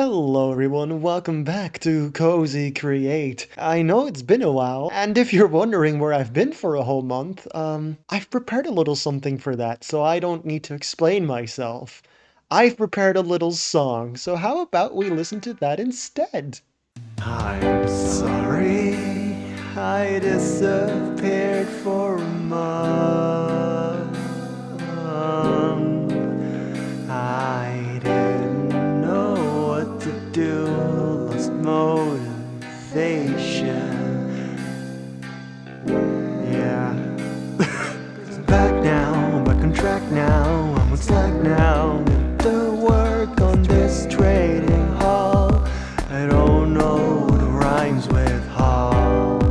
Hello everyone, welcome back to Cozy Create. I know it's been a while, and if you're wondering where I've been for a whole month, I've prepared a little something for that, so I don't need to explain myself. I've prepared a little song, so how about we listen to that instead? I'm sorry, I disappeared for a month. I didn't know what to do, lost motivation. Yeah. I'm back now, I'm back on track now, I'm on Slack now. Need to work on this trading hall. I don't know what rhymes with hall.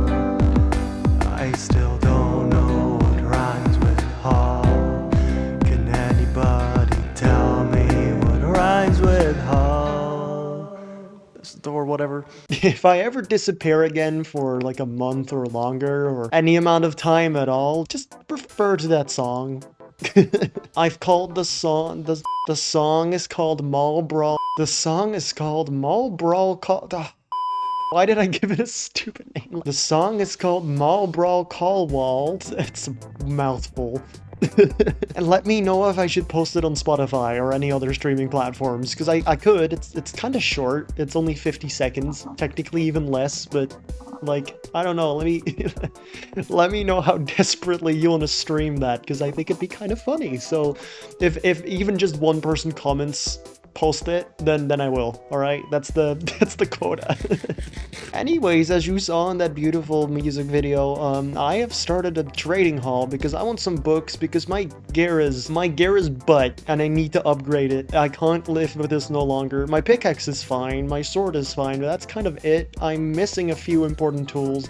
I still don't know what rhymes with hall. Can anybody tell me what rhymes with hall? Or whatever. If I ever disappear again for like a month or longer, or any amount of time at all, just refer to that song. I've called the song is called Mall Brawl. The song is called Mall Brawl Why did I give it a stupid name? The song is called Mall Brawl Call Wall. It's a mouthful. And let me know if I should post it on Spotify or any other streaming platforms, because I could. It's kind of short. It's only 50 seconds, technically even less, but like, I don't know. Let me let me know how desperately you want to stream that, because I think it'd be kind of funny. So if even just one person comments, post it, then I will. All right, that's the quota. Anyways, as you saw in that beautiful music video, I have started a trading hall because I want some books, because my gear is butt and I need to upgrade it. I can't live with this no longer. My pickaxe is fine, my sword is fine, but that's kind of it. I'm missing a few important tools.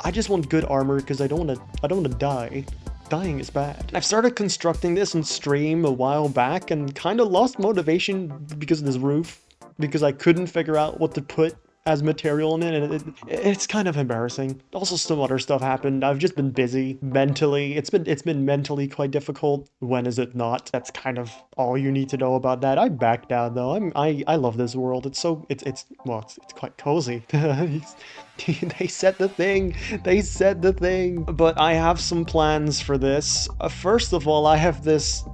I just want good armor because I don't want to die. Dying is bad. I've started constructing this on stream a while back and kind of lost motivation because of this roof, because I couldn't figure out what to put as material in it, and it's kind of embarrassing. Also, some other stuff happened. I've just been busy mentally. It's been mentally quite difficult. When is it not? That's kind of all you need to know about that. I backed down though. I love this world. It's quite cozy. They said the thing. They said the thing. But I have some plans for this. First of all, I have this.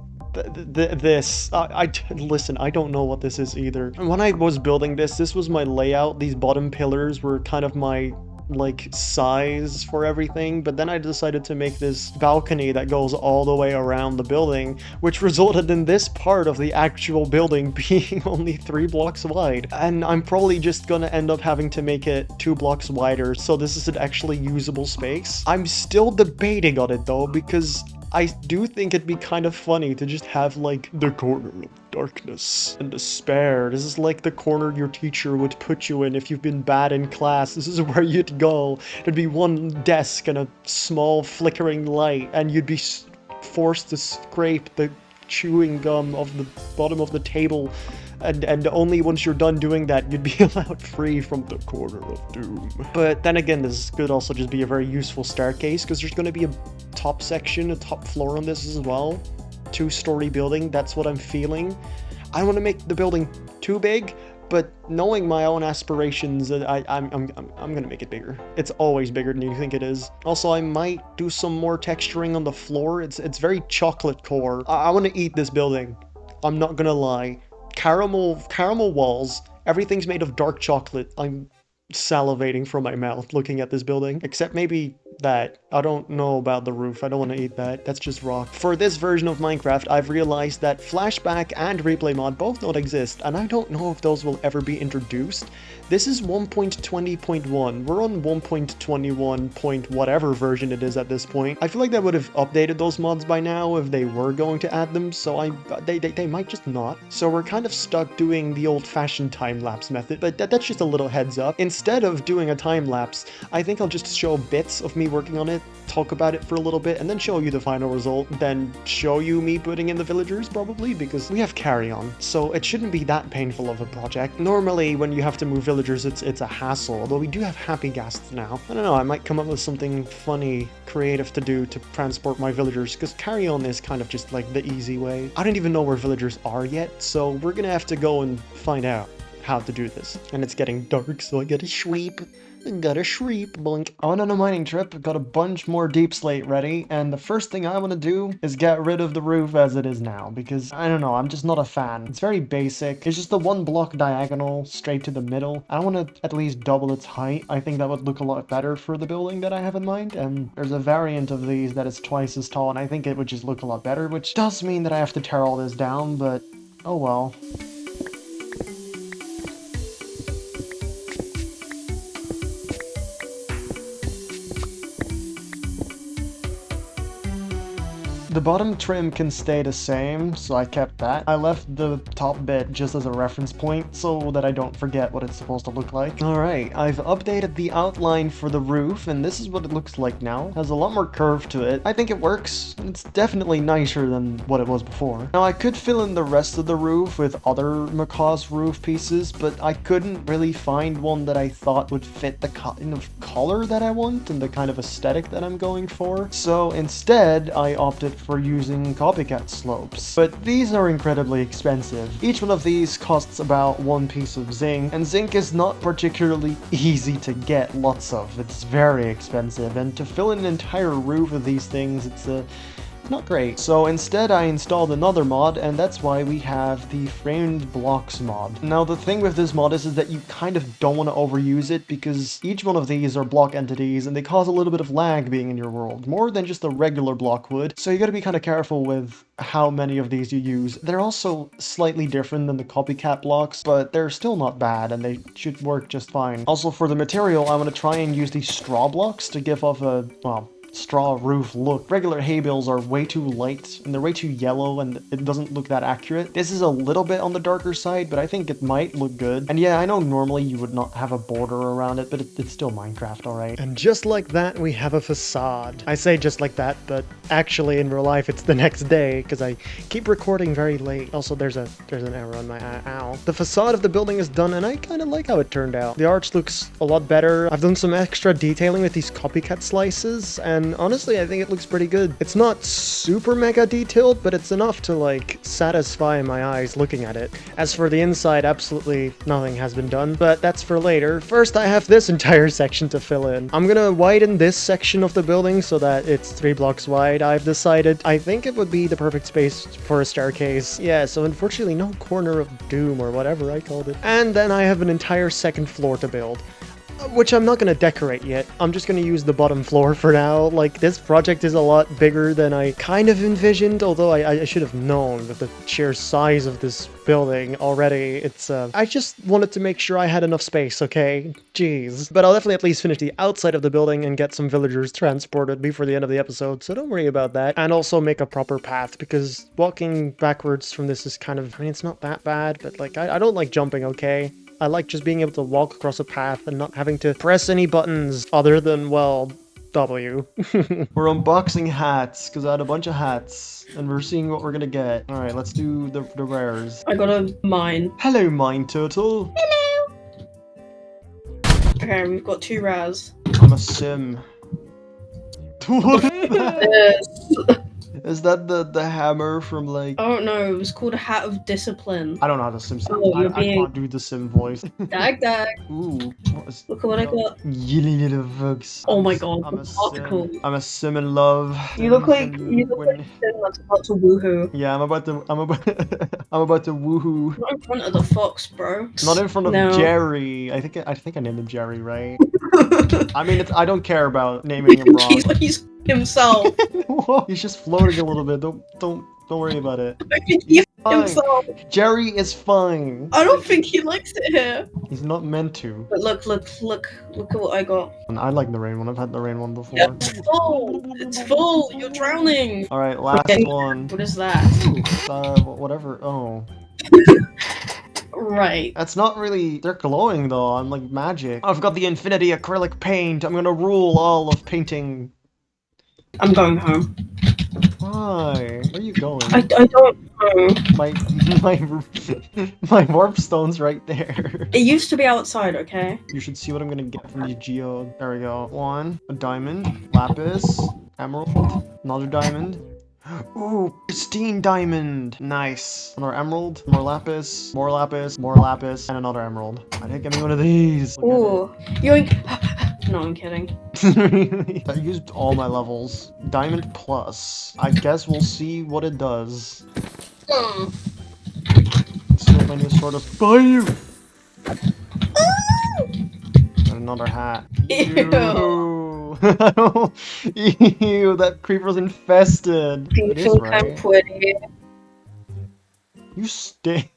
Listen, I don't know what this is either. When I was building this was my layout. These bottom pillars were kind of my like size for everything, but then I decided to make this balcony that goes all the way around the building, which resulted in this part of the actual building being only 3 blocks wide, and I'm probably just gonna end up having to make it 2 blocks wider, so this is an actually usable space. I'm still debating on it though, because I do think it'd be kind of funny to just have like the corner of darkness and despair. This is like the corner your teacher would put you in if you've been bad in class. This is where you'd go. There'd be one desk and a small flickering light, and you'd be forced to scrape the chewing gum off the bottom of the table. And only once you're done doing that, you'd be allowed free from the corner of doom. But then again, this could also just be a very useful staircase, because there's going to be a top section, a top floor on this as well. 2-story building, that's what I'm feeling. I want to make the building too big, but knowing my own aspirations, I'm gonna make it bigger. It's always bigger than you think it is. Also, I might do some more texturing on the floor. It's very chocolate core. I want to eat this building. I'm not gonna lie. Caramel walls, everything's made of dark chocolate. I'm salivating from my mouth looking at this building, except maybe that. I don't know about the roof. I don't want to eat that. That's just rock. For this version of Minecraft, I've realized that flashback and replay mod both don't exist, and I don't know if those will ever be introduced. This is 1.20.1. We're on 1.21 point whatever version it is at this point. I feel like they would have updated those mods by now if they were going to add them, so they might just not. So we're kind of stuck doing the old-fashioned time-lapse method, but that's just a little heads up. Instead of doing a time-lapse, I think I'll just show bits of me working on it, talk about it for a little bit, and then show you the final result, then show you me putting in the villagers, probably, because we have carry-on, so it shouldn't be that painful of a project. Normally, when you have to move villagers, it's a hassle, although we do have happy guests now. I don't know, I might come up with something funny, creative to do to transport my villagers, because carry-on is kind of just like the easy way. I don't even know where villagers are yet, so we're gonna have to go and find out. how to do this. And it's getting dark, so I gotta sweep. Gotta shreep, blink. I went on a mining trip, got a bunch more deep slate ready, and the first thing I want to do is get rid of the roof as it is now, because, I don't know, I'm just not a fan. It's very basic. It's just the one block diagonal straight to the middle. I want to at least double its height. I think that would look a lot better for the building that I have in mind, and there's a variant of these that is twice as tall, and I think it would just look a lot better, which does mean that I have to tear all this down, but oh well. The bottom trim can stay the same, so I kept that. I left the top bit just as a reference point so that I don't forget what it's supposed to look like. Alright, I've updated the outline for the roof, and this is what it looks like now. It has a lot more curve to it. I think it works. It's definitely nicer than what it was before. Now, I could fill in the rest of the roof with other Macaw's roof pieces, but I couldn't really find one that I thought would fit the kind of color that I want and the kind of aesthetic that I'm going for. So instead, I opted for using copycat slopes. But these are incredibly expensive. Each one of these costs about one piece of zinc, and zinc is not particularly easy to get lots of. It's very expensive, and to fill in an entire roof with these things, it's not great. So instead I installed another mod, and that's why we have the framed blocks mod. Now the thing with this mod is that you kind of don't want to overuse it, because each one of these are block entities and they cause a little bit of lag being in your world, more than just a regular block would. So you gotta be kind of careful with how many of these you use. They're also slightly different than the copycat blocks, but they're still not bad and they should work just fine. Also, for the material, I want to try and use these straw blocks to give off a, well, straw roof look. Regular hay bales are way too light and they're way too yellow and it doesn't look that accurate. This is a little bit on the darker side, but I think it might look good. And yeah, I know normally you would not have a border around it, but it's still Minecraft, alright? And just like that, we have a facade. I say just like that, but actually in real life it's the next day because I keep recording very late. Also, there's an arrow on my eye. Ow. The facade of the building is done and I kind of like how it turned out. The arch looks a lot better. I've done some extra detailing with these copycat slices, and honestly, I think it looks pretty good. It's not super mega detailed, but it's enough to, like, satisfy my eyes looking at it. As for the inside, absolutely nothing has been done, but that's for later. First, I have this entire section to fill in. I'm gonna widen this section of the building so that it's 3 blocks wide. I've decided I think it would be the perfect space for a staircase. Yeah, so unfortunately, no corner of doom or whatever I called it. And then I have an entire second floor to build, which I'm not going to decorate yet. I'm just going to use the bottom floor for now. Like, this project is a lot bigger than I kind of envisioned, although I should have known with the sheer size of this building already. It's, I just wanted to make sure I had enough space, okay? Jeez. But I'll definitely at least finish the outside of the building and get some villagers transported before the end of the episode, so don't worry about that. And also make a proper path, because walking backwards from this is kind of, I mean, it's not that bad, but, like, I don't like jumping, okay? I like just being able to walk across a path and not having to press any buttons other than, well, W. We're unboxing hats, because I had a bunch of hats, and we're seeing what we're gonna get. Alright, let's do the rares. I got a mine. Hello, Mine Turtle. Hello! Okay, we've got 2 rares. I'm a sim. What is that? Yes. Is that the hammer from, like... I don't know, it was called a Hat of Discipline. I don't know how to sim sound. Oh, I can't do the sim voice. Dag dag. Ooh. What is... Look at what I got. Yilly little fucks. Oh my god, I'm the a particle. sim. I'm a sim in love. You look like a sim that's about to woohoo. Yeah, I'm about to woohoo. Not in front of the fox, bro. Not in front of No. Jerry. I think I named him Jerry, right? I mean, I don't care about naming him wrong. He's himself. He's just floating a little bit. Don't worry about it. He's Fine. himself. Jerry is fine. I don't think he likes it here. He's not meant to. But look at what I got. I like the rain one. I've had the rain one before. Yeah, it's full. It's full. You're drowning. All right, last Okay. one. What is that? Whatever. Oh. Right. That's not really... They're glowing, though. I'm like magic. I've got the infinity acrylic paint. I'm gonna rule all of painting. I'm going home. Why? Where are you going? I don't know. My warp stone's right there. It used to be outside, okay? You should see what I'm gonna get from the geode. There we go. 1, a diamond, lapis, emerald, another diamond, Ooh, pristine diamond. Nice. Another emerald, more lapis, more lapis, more lapis, and another emerald. I didn't get me one of these. Look Ooh. Yoink. No, I'm kidding. Really? I used all my levels. Diamond plus. I guess we'll see what it does. Mm. Let's see what my new sword does. Fire! Got another hat. Ew. Ew. Ew, that creeper's infested. Do you It is, think I'm right? pretty? You stink.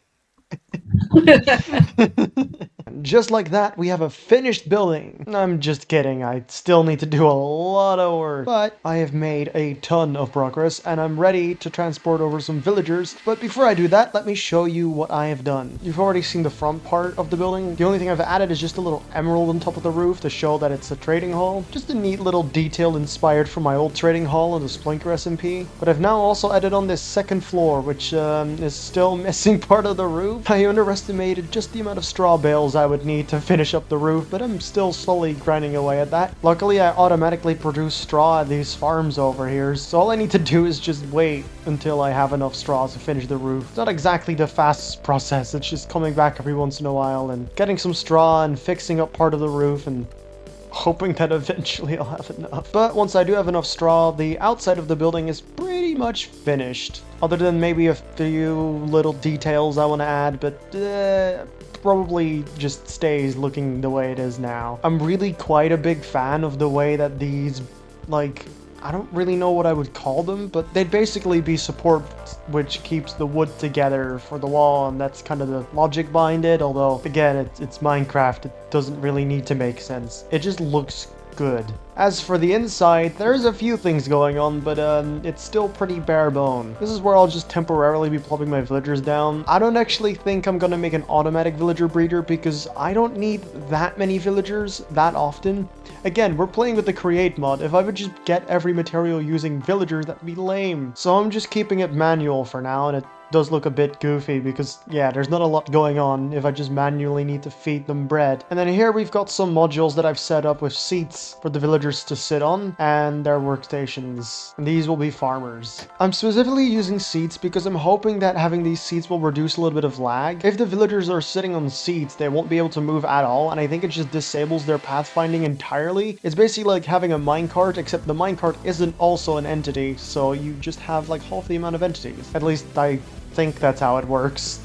Just like that, we have a finished building. I'm just kidding, I still need to do a lot of work. But I have made a ton of progress, and I'm ready to transport over some villagers. But before I do that, let me show you what I have done. You've already seen the front part of the building. The only thing I've added is just a little emerald on top of the roof to show that it's a trading hall. Just a neat little detail inspired from my old trading hall in the Splinker SMP. But I've now also added on this second floor, which is still missing part of the roof. I underestimated just the amount of straw bales I would need to finish up the roof, but I'm still slowly grinding away at that. Luckily, I automatically produce straw at these farms over here, so all I need to do is just wait until I have enough straw to finish the roof. It's not exactly the fastest process, it's just coming back every once in a while and getting some straw and fixing up part of the roof and hoping that eventually I'll have enough. But once I do have enough straw, the outside of the building is pretty much finished. Other than maybe a few little details I want to add, but probably just stays looking the way it is now. I'm really quite a big fan of the way that these, like, I don't really know what I would call them, but they'd basically be supports which keeps the wood together for the wall, and that's kind of the logic behind it, although, again, it's Minecraft, it doesn't really need to make sense. It just looks good. As for the inside, there's a few things going on, but it's still pretty bare bone. This is where I'll just temporarily be plopping my villagers down. I don't actually think I'm gonna make an automatic villager breeder because I don't need that many villagers that often. Again, we're playing with the create mod. If I would just get every material using villagers, that'd be lame. So I'm just keeping it manual for now, and it does look a bit goofy because, yeah, there's not a lot going on if I just manually need to feed them bread. And then here we've got some modules that I've set up with seats for the villagers to sit on and their workstations. And these will be farmers. I'm specifically using seats because I'm hoping that having these seats will reduce a little bit of lag. If the villagers are sitting on seats, they won't be able to move at all, and I think it just disables their pathfinding entirely. It's basically like having a minecart, except the minecart isn't also an entity, so you just have like half the amount of entities. At least I think that's how it works.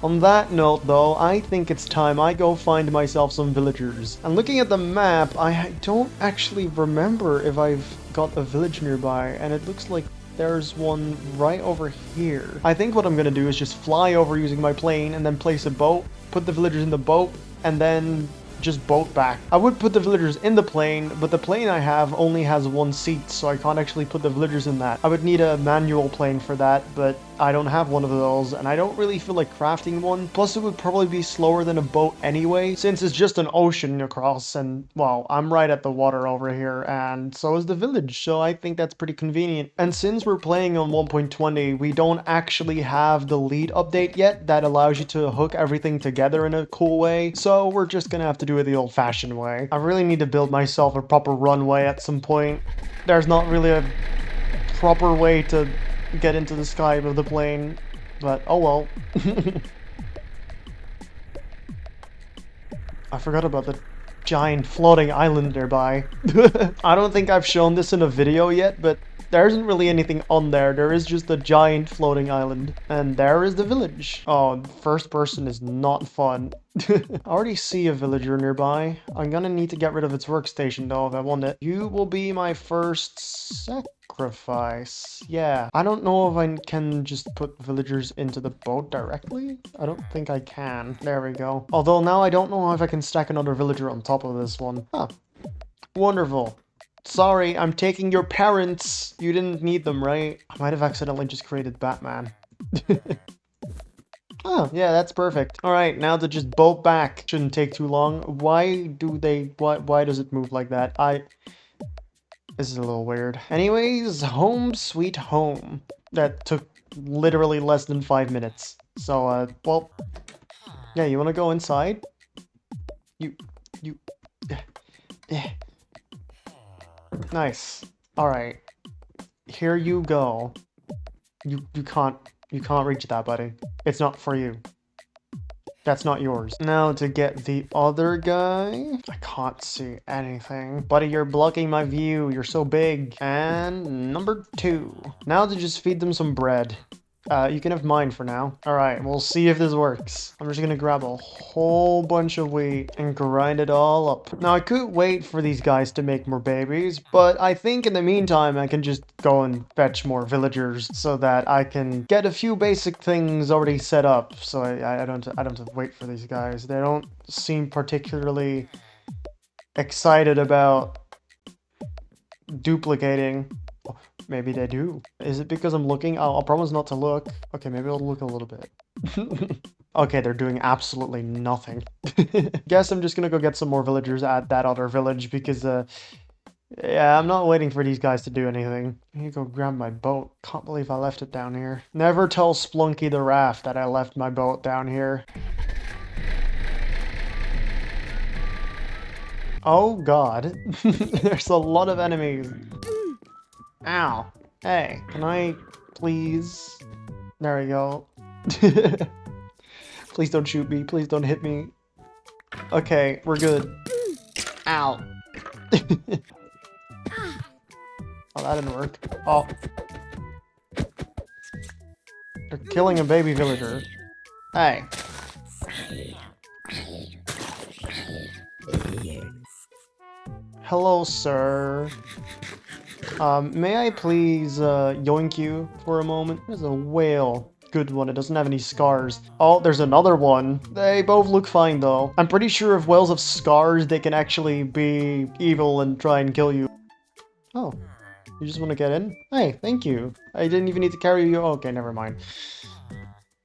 On that note though, I think it's time I go find myself some villagers. And looking at the map, I don't actually remember if I've got a village nearby, and it looks like there's one right over here. I think what I'm gonna do is just fly over using my plane and then place a boat, put the villagers in the boat, and then just boat back. I would put the villagers in the plane, but the plane I have only has one seat, so I can't actually put the villagers in that. I would need a manual plane for that, but I don't have one of those, and I don't really feel like crafting one. Plus, it would probably be slower than a boat anyway, since it's just an ocean across, and, well, I'm right at the water over here, and so is the village, so I think that's pretty convenient. And since we're playing on 1.20, we don't actually have the lead update yet that allows you to hook everything together in a cool way, so we're just gonna have to do it the old-fashioned way. I really need to build myself a proper runway at some point. There's not really a proper way to get into the sky with the plane, but oh well. I forgot about the giant floating island nearby. I don't think I've shown this in a video yet, but there isn't really anything on there. There is just a giant floating island. And there is the village. Oh, first person is not fun. I already see a villager nearby. I'm gonna need to get rid of its workstation though if I want it. You will be my first sacrifice. Yeah. I don't know if I can just put villagers into the boat directly. I don't think I can. There we go. Although now I don't know if I can stack another villager on top of this one. Huh. Wonderful. Sorry, I'm taking your parents. You didn't need them, right? I might have accidentally just created Batman. Oh, yeah, that's perfect. All right, now to just boat back. Shouldn't take too long. Why does it move like that? This is a little weird. Anyways, home sweet home. That took literally less than 5 minutes. So, well, yeah, you want to go inside? You, nice. All right, here you go. You can't reach that, buddy. It's not for you. That's not yours. Now to get the other guy. I can't see anything. Buddy, you're blocking my view. You're so big. And number 2. Now to just feed them some bread. You can have mine for now. Alright, we'll see if this works. I'm just gonna grab a whole bunch of wheat and grind it all up. Now, I could wait for these guys to make more babies, but I think in the meantime, I can just go and fetch more villagers so that I can get a few basic things already set up. So I don't have to wait for these guys. They don't seem particularly excited about duplicating. Maybe they do. Is it because I'm looking? I'll promise not to look. Okay, maybe I'll look a little bit. Okay, they're doing absolutely nothing. Guess I'm just gonna go get some more villagers at that other village because, yeah, I'm not waiting for these guys to do anything. I need to go grab my boat. Can't believe I left it down here. Never tell Splunky the Raft that I left my boat down here. Oh god. There's a lot of enemies. Ow. Hey, can I please? There we go. Please don't shoot me. Please don't hit me. Okay, we're good. Ow. Oh, that didn't work. Oh. They're killing a baby villager. Hey. Hello, sir. May I please, yoink you for a moment? There's a whale. Good one, it doesn't have any scars. Oh, there's another one. They both look fine, though. I'm pretty sure if whales have scars, they can actually be evil and try and kill you. Oh, you just want to get in? Hey, thank you. I didn't even need to carry you. Okay, never mind.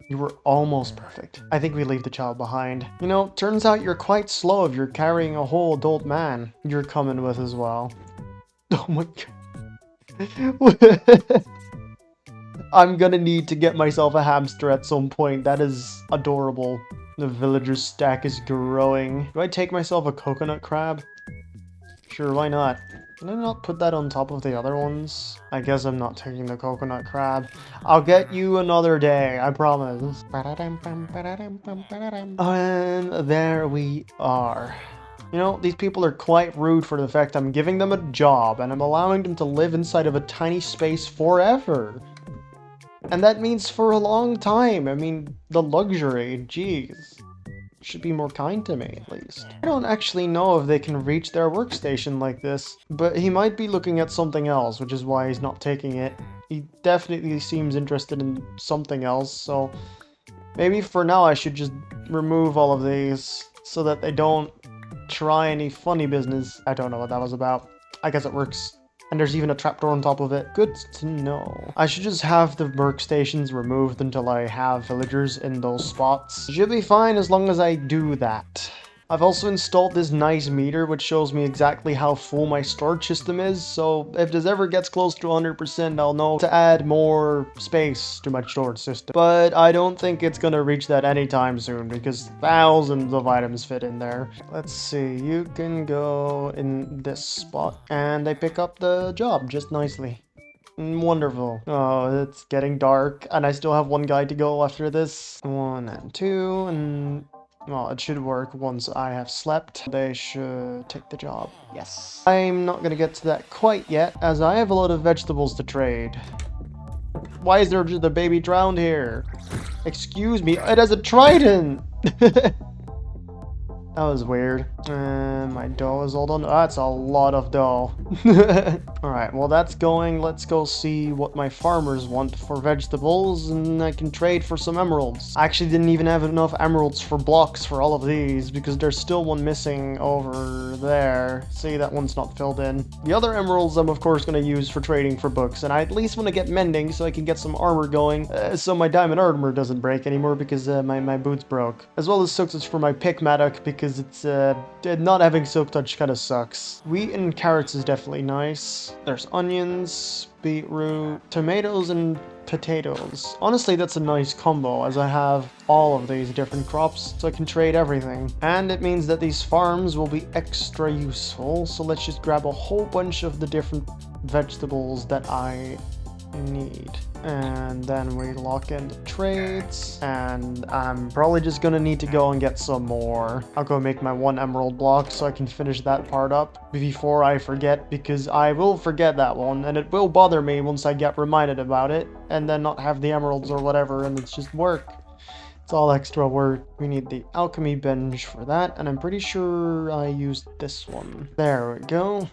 You were almost perfect. I think we leave the child behind. You know, turns out you're quite slow if you're carrying a whole adult man. You're coming with as well. Oh my god. I'm gonna need to get myself a hamster at some point. That is adorable. The villager stack is growing. Do I take myself a coconut crab? Sure, why not? Can I not put that on top of the other ones? I guess I'm not taking the coconut crab. I'll get you another day, I promise. And there we are. You know, these people are quite rude for the fact I'm giving them a job and I'm allowing them to live inside of a tiny space forever. And that means for a long time. I mean, the luxury, jeez. Should be more kind to me, at least. I don't actually know if they can reach their workstation like this, but he might be looking at something else, which is why he's not taking it. He definitely seems interested in something else, so maybe for now I should just remove all of these so that they don't try any funny business. I don't know what that was about. I guess it works. And there's even a trapdoor on top of it. Good to know. I should just have the workstations removed until I have villagers in those spots. Should be fine as long as I do that. I've also installed this nice meter which shows me exactly how full my storage system is, so if this ever gets close to 100%, I'll know to add more space to my storage system. But I don't think it's gonna reach that anytime soon because thousands of items fit in there. Let's see, you can go in this spot and they pick up the job just nicely. Wonderful. Oh, it's getting dark and I still have one guy to go after this. 1 and 2 and... well, it should work once I have slept. They should take the job. Yes. I'm not gonna get to that quite yet, as I have a lot of vegetables to trade. Why is there just a baby drowned here? Excuse me, it has a trident! That was weird. My dough is all done. That's a lot of dough. Alright, well that's going. Let's go see what my farmers want for vegetables, and I can trade for some emeralds. I actually didn't even have enough emeralds for blocks for all of these, because there's still one missing over there. See, that one's not filled in. The other emeralds I'm of course going to use for trading for books, and I at least want to get mending so I can get some armor going, so my diamond armor doesn't break anymore because my boots broke. As well as silk touch for my pick mattock, because it's not having silk touch kind of sucks. Wheat and carrots is definitely nice. There's onions, beetroot, tomatoes, and potatoes. Honestly, that's a nice combo as I have all of these different crops, so I can trade everything. And it means that these farms will be extra useful, so let's just grab a whole bunch of the different vegetables that I need. And then we lock in the trades, and I'm probably just gonna need to go and get some more. I'll go make my 1 emerald block so I can finish that part up before I forget, because I will forget that one, and it will bother me once I get reminded about it, and then not have the emeralds or whatever, and it's just work. It's all extra work. We need the alchemy bench for that, and I'm pretty sure I used this one. There we go.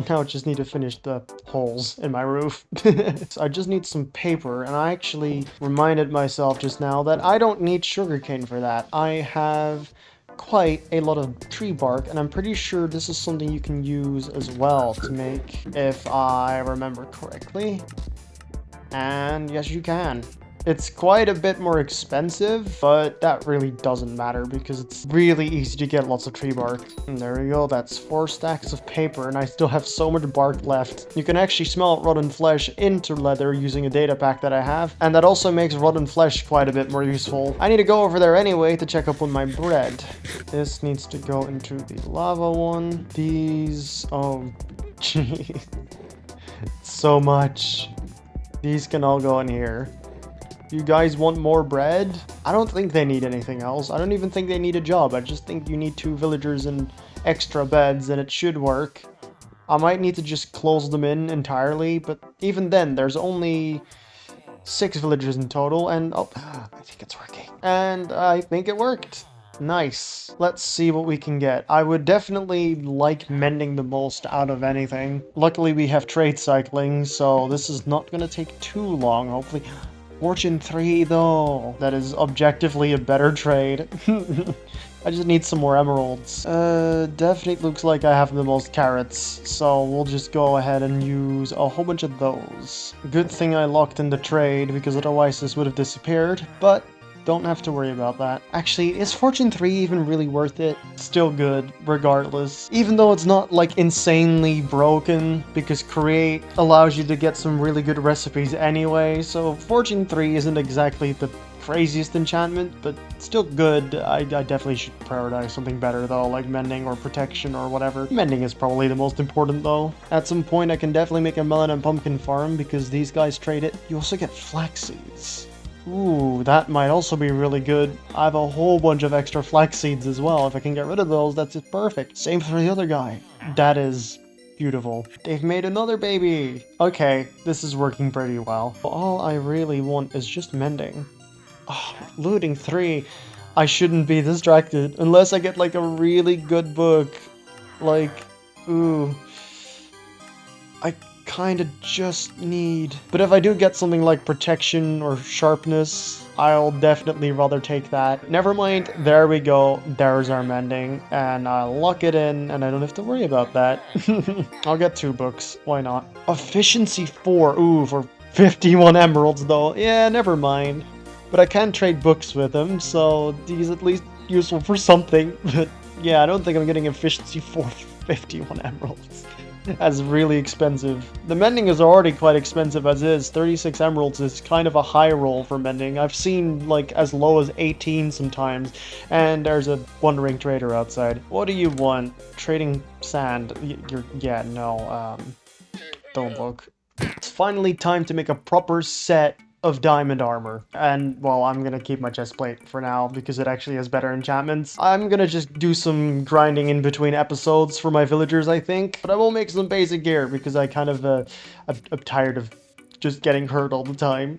Now I just need to finish the holes in my roof. So I just need some paper, and I actually reminded myself just now that I don't need sugarcane for that. I have quite a lot of tree bark, and I'm pretty sure this is something you can use as well to make, if I remember correctly. And yes, you can. It's quite a bit more expensive, but that really doesn't matter because it's really easy to get lots of tree bark. And there we go, that's 4 stacks of paper, and I still have so much bark left. You can actually smelt rotten flesh into leather using a data pack that I have, and that also makes rotten flesh quite a bit more useful. I need to go over there anyway to check up on my bread. This needs to go into the lava one. These, oh, gee, so much. These can all go in here. You guys want more bread? I don't think they need anything else. I don't even think they need a job. I just think you need 2 villagers and extra beds, and it should work. I might need to just close them in entirely, but even then, there's only 6 villagers in total, and oh, I think it's working. And I think it worked. Nice. Let's see what we can get. I would definitely like mending the most out of anything. Luckily, we have trade cycling, so this is not going to take too long, hopefully. Fortune 3, though. That is objectively a better trade. I just need some more emeralds. Definitely looks like I have the most carrots, so we'll just go ahead and use a whole bunch of those. Good thing I locked in the trade, because otherwise this would have disappeared, but don't have to worry about that. Actually, is Fortune 3 even really worth it? Still good, regardless. Even though it's not, like, insanely broken, because Create allows you to get some really good recipes anyway, so Fortune 3 isn't exactly the craziest enchantment, but still good. I definitely should prioritize something better, though, like mending or protection or whatever. Mending is probably the most important, though. At some point, I can definitely make a melon and pumpkin farm, because these guys trade it. You also get flax seeds. Ooh, that might also be really good. I have a whole bunch of extra flax seeds as well. If I can get rid of those, that's perfect. Same for the other guy. That is beautiful. They've made another baby. Okay, this is working pretty well. All I really want is just mending. Oh, looting 3. I shouldn't be distracted unless I get like a really good book. Like, ooh. I kind of just need, but if I do get something like protection or sharpness, I'll definitely rather take that. Never mind, there we go, there's our mending, and I'll lock it in and I don't have to worry about that. I'll get 2 books, why not? Efficiency 4, ooh, for 51 emeralds though. Yeah, never mind, but I can trade books with him, so he's at least useful for something. But yeah, I don't think I'm getting efficiency 4 for 51 emeralds. That's really expensive. The mending is already quite expensive as is. 36 emeralds is kind of a high roll for mending. I've seen like as low as 18 sometimes. And there's a wandering trader outside. What do you want? Trading sand? Don't look. It's finally time to make a proper set of diamond armor. And, well, I'm gonna keep my chest plate for now because it actually has better enchantments. I'm gonna just do some grinding in between episodes for my villagers, I think. But I will make some basic gear because I kind of, I'm tired of just getting hurt all the time.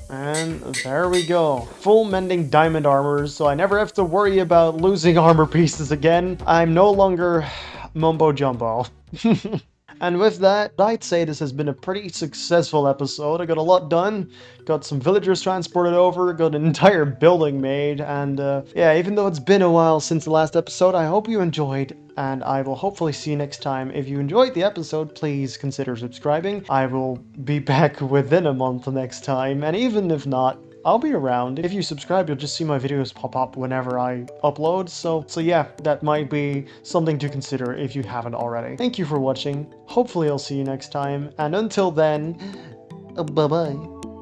And there we go. Full mending diamond armor, so I never have to worry about losing armor pieces again. I'm no longer mumbo jumbo. And with that, I'd say this has been a pretty successful episode. I got a lot done, got some villagers transported over, got an entire building made, and yeah, even though it's been a while since the last episode, I hope you enjoyed, and I will hopefully see you next time. If you enjoyed the episode, please consider subscribing. I will be back within a month next time, and even if not, I'll be around. If you subscribe, you'll just see my videos pop up whenever I upload. So yeah, that might be something to consider if you haven't already. Thank you for watching. Hopefully I'll see you next time. And until then, bye-bye.